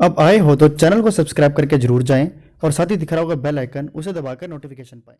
अब आए हो तो चैनल को सब्सक्राइब करके जरूर जाएं और साथ ही दिख रहा होगा बेल आइकन, उसे दबाकर नोटिफिकेशन पाएं।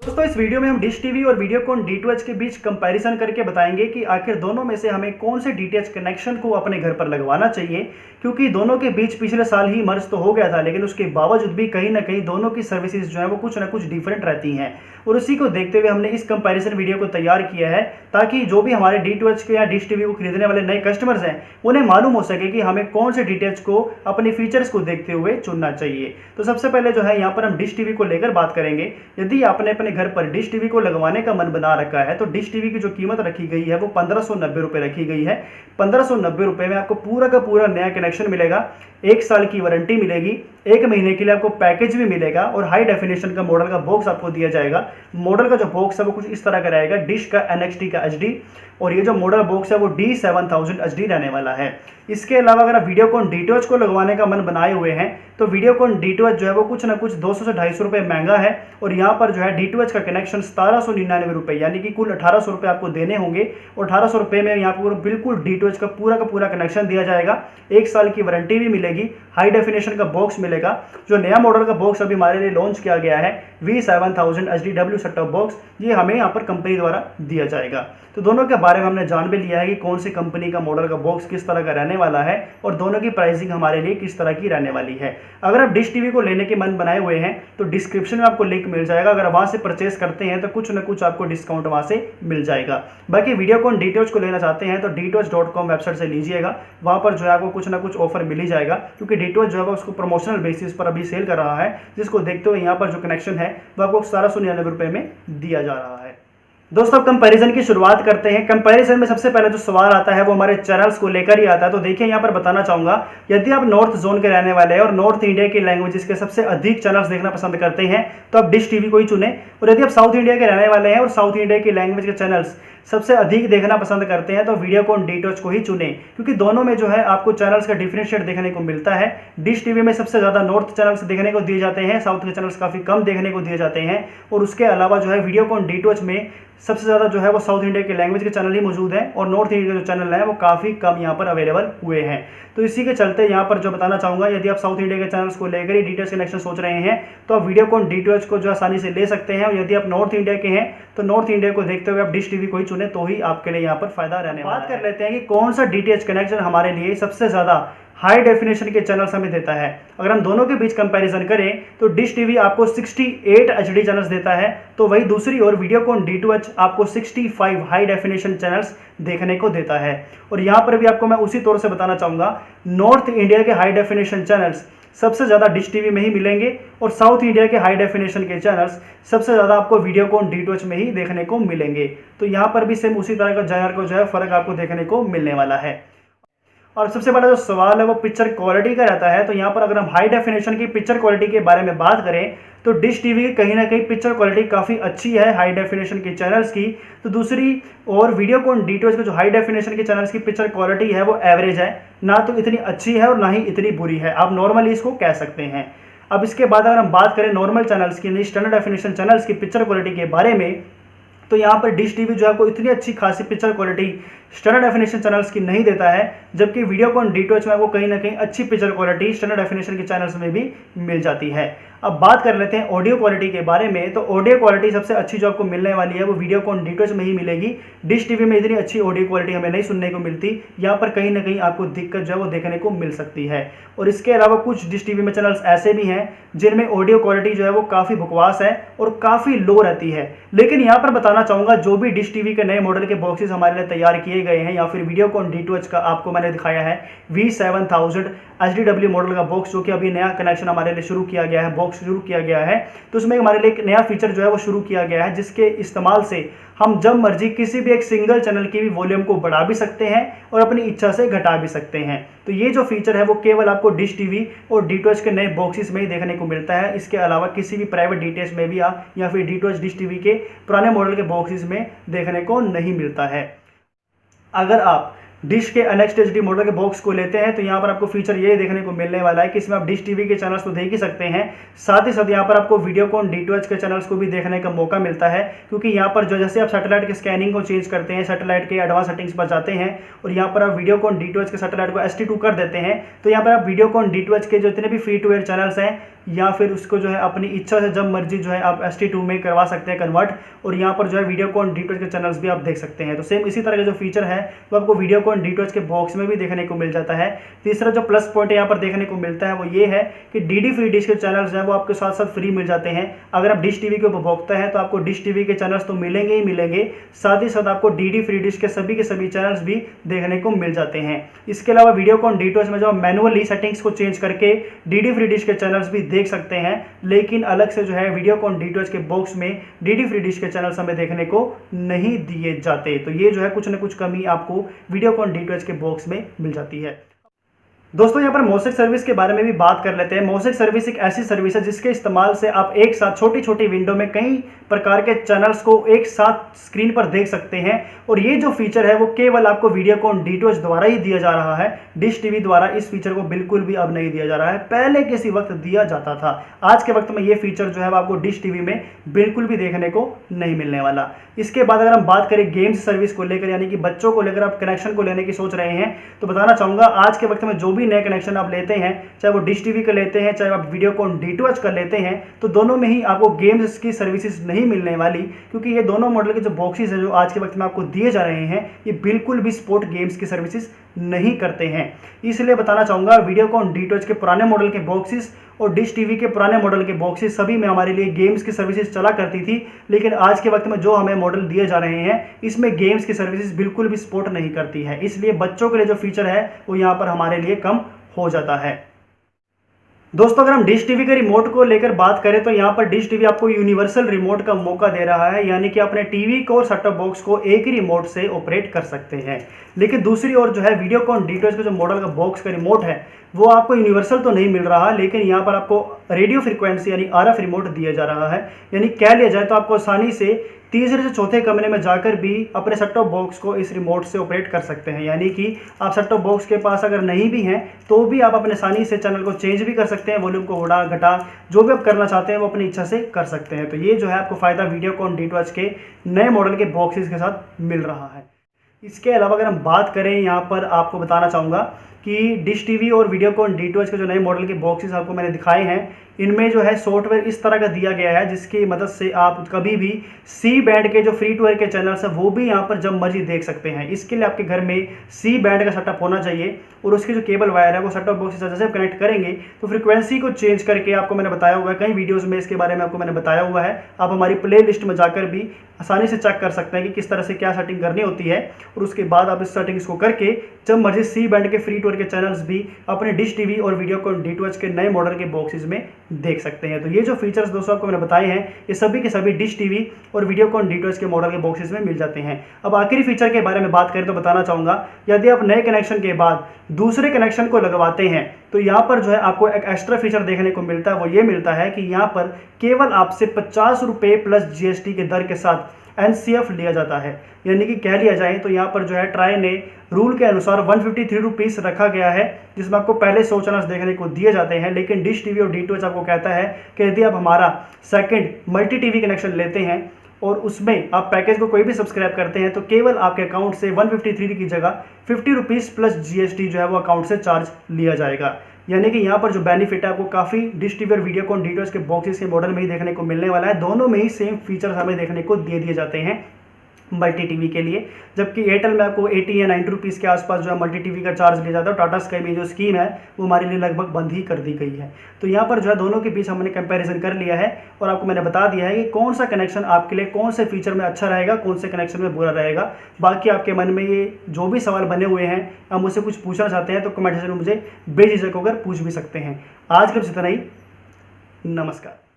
दोस्तों, इस वीडियो में हम डिश टीवी और वीडियोकॉन D2H के बीच कंपैरिजन करके बताएंगे कि आखिर दोनों में से हमें कौन से DTH कनेक्शन को अपने घर पर लगवाना चाहिए, क्योंकि दोनों के बीच पिछले साल ही मर्ज तो हो गया था, लेकिन उसके बावजूद भी कहीं ना कहीं दोनों की सर्विसेज जो है वो कुछ ना कुछ डिफरेंट रहती हैं। और उसी को देखते हुए हमने इस कंपैरिजन वीडियो को तैयार किया है, ताकि जो भी हमारे D2H के या डिश टीवी को खरीदने वाले नए कस्टमर्स हैं उन्हें मालूम हो सके कि हमें कौन से DTH को अपने फीचर्स को देखते हुए चुनना चाहिए। तो सबसे पहले जो है यहाँ पर हम डिश टीवी को लेकर बात करेंगे। यदि आपने अपने घर पर डिश टीवी को लगवाने का मन बना रखा है तो डिश टीवी की जो कीमत रखी गई है वो 1590 रुपये रखी गई है। 1590 रुपये में आपको पूरा का पूरा नया कनेक्शन मिलेगा, 1 साल की वारंटी मिलेगी, 1 महीने के लिए आपको पैकेज भी मिलेगा और हाई डेफिनेशन का मॉडल का बॉक्स आपको दिया जाएगा। मॉडल का जो बॉक्स है वो कुछ इस तरह का रहेगा, डिश का NXT का HD, और ये जो मॉडल बॉक्स है वो D7000 HD रहने वाला है। इसके अलावा अगर आप वीडियोकॉन D2H को लगवाने का मन बनाए हुए हैं तो वीडियोकॉन D2H जो है वो कुछ ना कुछ 200 से 250 रुपये महंगा है, और यहाँ पर जो है D2H का कनेक्शन 1799 रुपये, यानी कि कुल 1800 रुपये आपको देने होंगे। और 1800 रुपये में यहाँ पर बिल्कुल D2H का पूरा कनेक्शन दिया जाएगा, 1 साल की वारंटी भी मिलेगी, हाई डेफिनेशन का बॉक्स मिलेगा। जो नया मॉडल का बॉक्स अभी हमारे लिए लॉन्च किया गया है V7000 HDW set top box, ये हमें यहाँ पर कंपनी द्वारा दिया जाएगा। तो दोनों के बारे में हमने जान भी लिया है कि कौन सी कंपनी का मॉडल का बॉक्स किस तरह का रहने वाला है और दोनों की प्राइसिंग हमारे लिए किस तरह की रहने वाली है। अगर आप डिश टीवी को लेने के मन बनाए हुए हैं तो डिस्क्रिप्शन में आपको लिंक मिल जाएगा, अगर वहां से परचेस करते हैं तो कुछ ना कुछ आपको डिस्काउंट वहां से मिल जाएगा। बाकी वीडियोकॉन D2H को लेना चाहते हैं तो D2H.com वेबसाइट से लीजिएगा, वहां पर जो है आपको कुछ ना कुछ ऑफर मिल ही जाएगा, क्योंकि D2H जो है उसको प्रमोशनल बेसिस पर अभी सेल कर रहा है, जिसको देखते हुए यहाँ पर जो कनेक्शन है वो आपको 1799 रुपये में दिया जा रहा है। दोस्तों, कंपैरिजन की शुरुआत करते हैं। कंपैरिजन में सबसे पहले जो सवाल आता है वो हमारे चैनल्स को लेकर ही आता है। तो देखिए, यहाँ पर बताना चाहूंगा, यदि आप नॉर्थ जोन के रहने वाले हैं और नॉर्थ इंडिया की लैंग्वेजेस के सबसे अधिक चैनल्स देखना पसंद करते हैं तो आप डिश टीवी को ही चुने। और यदि आप साउथ इंडिया के रहने वाले हैं और साउथ इंडिया की लैंग्वेज के चैनल्स सबसे अधिक देखना पसंद करते हैं तो वीडियोकॉन D2H को ही चुने, क्योंकि दोनों में जो है आपको चैनल्स का डिफरेंशिएट देखने को मिलता है। डिश टीवी में सबसे ज़्यादा नॉर्थ चैनल्स देखने को दिए जाते हैं, साउथ के चैनल्स काफ़ी कम देखने को दिए जाते हैं। और उसके अलावा जो है वीडियोकॉन D2H में सबसे ज़्यादा जो है वो साउथ इंडिया के लैंग्वेज के चैनल ही मौजूद हैं, और नॉर्थ इंडिया के जो चैनल हैं वो काफ़ी कम यहाँ पर अवेलेबल हुए हैं। तो इसी के चलते यहाँ पर जो बताना चाहूँगा, यदि आप साउथ इंडिया के चैनल्स को लेकर ही DTH कनेक्शन सोच रहे हैं तो आप वीडियोकॉन D2H को जो आसानी से ले सकते हैं, और यदि आप नॉर्थ इंडिया के हैं तो नॉर्थ इंडिया को देखते हुए आप डिश टीवी को ही चुने, तो ही आपके लिए यहाँ पर फायदा रहने वाला है। बात कर लेते हैं कि कौन सा DTH कनेक्शन हमारे लिए सबसे ज़्यादा हाई डेफिनेशन के चैनल्स हमें देता है। अगर हम दोनों के बीच कंपैरिजन करें तो डिश टीवी आपको 68 HD चैनल्स देता है, तो वही दूसरी ओर वीडियोकॉन D2H आपको 65 हाई डेफिनेशन चैनल्स देखने को देता है। और यहाँ पर भी आपको मैं उसी तौर से बताना चाहूँगा, नॉर्थ इंडिया के हाई डेफिनेशन चैनल्स सबसे ज़्यादा डिश टीवी में ही मिलेंगे, और साउथ इंडिया के हाई डेफिनेशन के चैनल्स सबसे ज़्यादा आपको वीडियोकॉन D2H में ही देखने को मिलेंगे। तो यहाँ पर भी सेम उसी तरह का जो है फ़र्क आपको देखने को मिलने वाला है। और सबसे बड़ा जो सवाल है वो पिक्चर क्वालिटी का रहता है। तो यहाँ पर अगर हम हाई डेफिनेशन की पिक्चर क्वालिटी के बारे में बात करें तो डिश टीवी की कहीं ना कहीं पिक्चर क्वालिटी काफ़ी अच्छी है हाई डेफिनेशन के चैनल्स की। तो दूसरी और वीडियोकॉन D2H के जो हाई डेफिनेशन के चैनल्स की पिक्चर क्वालिटी है वो एवरेज है, ना तो इतनी अच्छी है और ना ही इतनी बुरी है, आप नॉर्मली इसको कह सकते हैं। अब इसके बाद अगर हम बात करें नॉर्मल चैनल्स की, स्टैंडर्ड डेफिनेशन चैनल्स की पिक्चर क्वालिटी के बारे में, तो यहाँ पर डिश टीवी जो है आपको इतनी अच्छी खासी picture quality standard definition channels की नहीं देता है, जबकि वीडियोकॉन D2H में आपको कहीं ना कहीं अच्छी पिक्चर क्वालिटी स्टैंडर्ड डेफिनेशन के चैनल्स में भी मिल जाती है। अब बात कर लेते हैं ऑडियो क्वालिटी के बारे में। तो ऑडियो क्वालिटी सबसे अच्छी जो आपको मिलने वाली है वो वीडियोकॉन D2H में ही मिलेगी। डिश टीवी में इतनी अच्छी ऑडियो क्वालिटी हमें नहीं सुनने को मिलती, यहाँ पर कहीं ना कहीं आपको दिक्कत जो है वो देखने को मिल सकती है। और इसके अलावा कुछ डिश टीवी में चैनल्स ऐसे भी हैं जिनमें ऑडियो क्वालिटी जो है वो काफ़ी बकवास है और काफ़ी लो रहती है। लेकिन यहाँ पर बताना चाहूँगा, जो भी डिश टीवी के नए मॉडल के बॉक्सेस हमारे लिए तैयार किए गए हैं, या फिर वीडियोकॉन D2H का आपको मैंने दिखाया है V7000 HDW मॉडल का बॉक्स, जो कि अभी नया कनेक्शन हमारे लिए शुरू किया गया है, बॉक्स शुरू किया गया है, तो उसमें हमारे लिए एक नया फीचर जो है वो शुरू किया गया है, जिसके इस्तेमाल से हम जब मर्जी किसी भी एक सिंगल चैनल की भी वॉल्यूम को बढ़ा भी सकते हैं और अपनी इच्छा से घटा भी सकते हैं। तो ये जो फीचर है वो केवल आपको डिश टीवी और D2H के नए बॉक्सेस में ही देखने को मिलता है। इसके अलावा किसी भी प्राइवेट DTH में भी या फिर D2H डिश टीवी के पुराने मॉडल के बॉक्सेस में देखने को नहीं मिलता है। अगर आप डिश के NXT HD मॉडल के बॉक्स को लेते हैं तो यहाँ पर आपको फीचर ये देखने को मिलने वाला है कि इसमें आप डिश टीवी के चैनल्स तो देख ही सकते हैं, साथ ही साथ यहाँ पर आपको वीडियोकॉन D2H के चैनल्स को भी देखने का मौका मिलता है, क्योंकि यहाँ पर जो जैसे आप सैटेलाइट के स्कैनिंग को चेंज करते हैं, सैटेलाइट के एडवांस सेटिंग्स पर जाते हैं और यहाँ पर आप वीडियोकॉन D2H के सैटेलाइट को ST2 कर देते हैं, तो यहाँ पर आप वीडियोकॉन D2H के जो जितने भी फ्री टू एयर चैनल्स हैं या फिर उसको जो है अपनी इच्छा से जब मर्जी जो है आप ST2 में करवा सकते हैं कन्वर्ट, और यहाँ पर जो है वीडियोकॉन D2H के चैनल्स भी आप देख सकते हैं। तो सेम इसी तरह का जो फीचर है वो आपको वीडियोकॉन D2H के बॉक्स में भी देखने को मिल जाता है। तीसरा जो प्लस पॉइंट यहाँ पर देखने को मिलता है वो ये है कि DD फ्री डिश के चैनल्स हैं वो आपके साथ साथ फ्री मिल जाते हैं। अगर आप डिश टीवी के उपभोक्ता हैं तो आपको डिश टीवी के चैनल्स तो मिलेंगे ही मिलेंगे, साथ ही साथ आपको DD फ्री डिश के सभी चैनल्स भी देखने को मिल जाते हैं। इसके अलावा वीडियोकॉन D2H में जो मैनुअली सेटिंग्स को चेंज करके DD फ्री डिश के चैनल्स भी देख सकते हैं, लेकिन अलग से जो है वीडियोकॉन D2H के बॉक्स में DD फ्री डिश के चैनल्स हमें देखने को नहीं दिए जाते। तो ये जो है कुछ न कुछ कमी आपको वीडियोकॉन D2H के बॉक्स में मिल जाती है। दोस्तों यहाँ पर मोसेक सर्विस के बारे में भी बात कर लेते हैं। मोसेक सर्विस एक ऐसी सर्विस है जिसके इस्तेमाल से आप एक साथ छोटी छोटी विंडो में कई प्रकार के चैनल्स को एक साथ स्क्रीन पर देख सकते हैं, और ये जो फीचर है वो केवल आपको वीडियोकॉन D2H द्वारा ही दिया जा रहा है। डिश टीवी द्वारा इस फीचर को बिल्कुल भी अब नहीं दिया जा रहा है, पहले किसी वक्त दिया जाता था। आज के वक्त में ये फीचर जो है आपको डिश टीवी में बिल्कुल भी देखने को नहीं मिलने वाला। इसके बाद अगर हम बात करें गेम्स सर्विस को लेकर, यानी कि बच्चों को लेकर आप कनेक्शन को लेने की सोच रहे हैं, तो बताना चाहूंगा आज के वक्त में जो भी नए कनेक्शन आप लेते हैं, चाहे वो डिश टीवी का लेते हैं चाहे आप वीडियोकॉन D2H का लेते हैं, तो दोनों में ही आपको गेम्स की सर्विसेज नहीं मिलने वाली, क्योंकि ये दोनों मॉडल के जो बॉक्सेस हैं जो आज के वक्त में आपको दिए जा रहे हैं ये बिल्कुल भी स्पोर्ट गेम्स की सर्विसेज नहीं करते हैं। इसलिए बताना चाहूंगा वीडियोकॉन D2H के पुराने मॉडल के बॉक्सेस और डिश टीवी के पुराने मॉडल के बॉक्सेस सभी में हमारे लिए गेम्स की सर्विसेज चला करती थी, लेकिन आज के वक्त में जो हमें मॉडल दिए जा रहे हैं इसमें गेम्स की सर्विसेज बिल्कुल भी सपोर्ट नहीं करती है। इसलिए बच्चों के लिए जो फीचर है वो यहाँ पर हमारे लिए कम हो जाता है। दोस्तों अगर हम डिश टीवी के रिमोट को लेकर बात करें तो यहाँ पर डिश टीवी आपको यूनिवर्सल रिमोट का मौका दे रहा है, यानी कि अपने टीवी को और सेट टॉप बॉक्स को एक ही रिमोट से ऑपरेट कर सकते हैं। लेकिन दूसरी ओर जो है वीडियोकॉन D2H का जो मॉडल का बॉक्स का रिमोट है वो आपको यूनिवर्सल तो नहीं मिल रहा, लेकिन यहाँ पर आपको रेडियो फ्रीक्वेंसी यानी RF रिमोट दिया जा रहा है। यानी कह लिया जाए तो आपको आसानी से तीसरे से चौथे कमरे में जाकर भी अपने सेट टॉप बॉक्स को इस रिमोट से ऑपरेट कर सकते हैं। यानी कि आप सेट टॉप बॉक्स के पास अगर नहीं भी हैं तो भी आप अपने आसानी से चैनल को चेंज भी कर सकते हैं, वॉल्यूम को बढ़ा घटा जो भी आप करना चाहते हैं वो अपनी इच्छा से कर सकते हैं। तो ये जो है आपको फ़ायदा वीडियोकॉन D2H के नए मॉडल के बॉक्सेस के साथ मिल रहा है। इसके अलावा अगर हम बात करें यहाँ पर आपको बताना चाहूँगा कि डिश टीवी और वीडियोकॉन D2H के जो नए मॉडल के बॉक्सेस आपको मैंने दिखाए हैं इनमें जो है सॉफ्टवेयर इस तरह का दिया गया है जिसकी मदद से आप कभी भी C बैंड के जो फ्री टू एयर के चैनल्स हैं वो भी यहाँ पर जब मर्जी देख सकते हैं। इसके लिए आपके घर में C बैंड का सेटअप होना चाहिए और उसकी जो केबल वायर है वो सेटअप बॉक्स से जैसे आप कनेक्ट करेंगे तो फ्रीक्वेंसी को चेंज करके आपको मैंने बताया हुआ है, कई वीडियोज़ में इसके बारे में आपको मैंने बताया हुआ है। आप हमारी प्ले लिस्ट में जाकर भी आसानी से चेक कर सकते हैं कि किस तरह से क्या सेटिंग करनी होती है, और उसके बाद आप इस सेटिंग्स को करके जब मर्जी C बैंड के फ्री टू एयर के चैनल्स भी अपने डिश टीवी और वीडियोकॉन D2H के नए मॉडल के बॉक्सेस में देख सकते हैं। तो ये जो फीचर्स दोस्तों आपको मैंने बताए हैं ये सभी के सभी डिश टीवी और वीडियोकॉन D2H के मॉडल के बॉक्सेस में मिल जाते हैं। अब आखिरी फीचर के बारे में बात करें तो बताना चाहूँगा, यदि आप नए कनेक्शन के बाद दूसरे कनेक्शन को लगवाते हैं तो यहाँ पर जो है आपको एक एक्स्ट्रा फीचर देखने को मिलता है। वो ये मिलता है कि यहाँ पर केवल आपसे 50 रुपये प्लस GST के दर के साथ NCF लिया जाता है। यानी कि कह लिया जाए तो यहाँ पर जो है ट्राई ने रूल के अनुसार 153 रुपीज़ रखा गया है, जिसमें आपको पहले 100 चैनल्स देखने को दिए जाते हैं। लेकिन डिश टीवी और D2H आपको कहता है कि यदि आप हमारा सेकंड मल्टी टीवी कनेक्शन लेते हैं और उसमें आप पैकेज को कोई भी सब्सक्राइब करते हैं तो केवल आपके अकाउंट से 153 की जगह 50 रुपीज़ प्लस GST जो है वो अकाउंट से चार्ज लिया जाएगा। यानी कि यहाँ पर जो बेनिफिट है आपको काफ़ी डिश टीवी और वीडियोकॉन D2H के बॉक्सेस के मॉडल में ही देखने को मिलने वाला है। दोनों में ही सेम फीचर्स हमें देखने को दे दिए जाते हैं मल्टी टीवी के लिए, जबकि एयरटेल में आपको 80 या 90 रुपीज़ के आसपास जो है मल्टी टीवी का चार्ज लिया जाता है। टाटा स्काई में जो स्कीम है वो हमारे लिए लगभग बंद ही कर दी गई है। तो यहाँ पर जो है दोनों के बीच हमने कंपैरिजन कर लिया है और आपको मैंने बता दिया है कि कौन सा कनेक्शन आपके लिए कौन से फीचर में अच्छा रहेगा, कौन से कनेक्शन में बुरा रहेगा। बाकी आपके मन में ये जो भी सवाल बने हुए हैं, आप मुझसे कुछ पूछना चाहते हैं तो कमेंट सेक्शन में मुझे बेझिझक होकर पूछ भी सकते हैं। आज के लिए इतना ही, नमस्कार।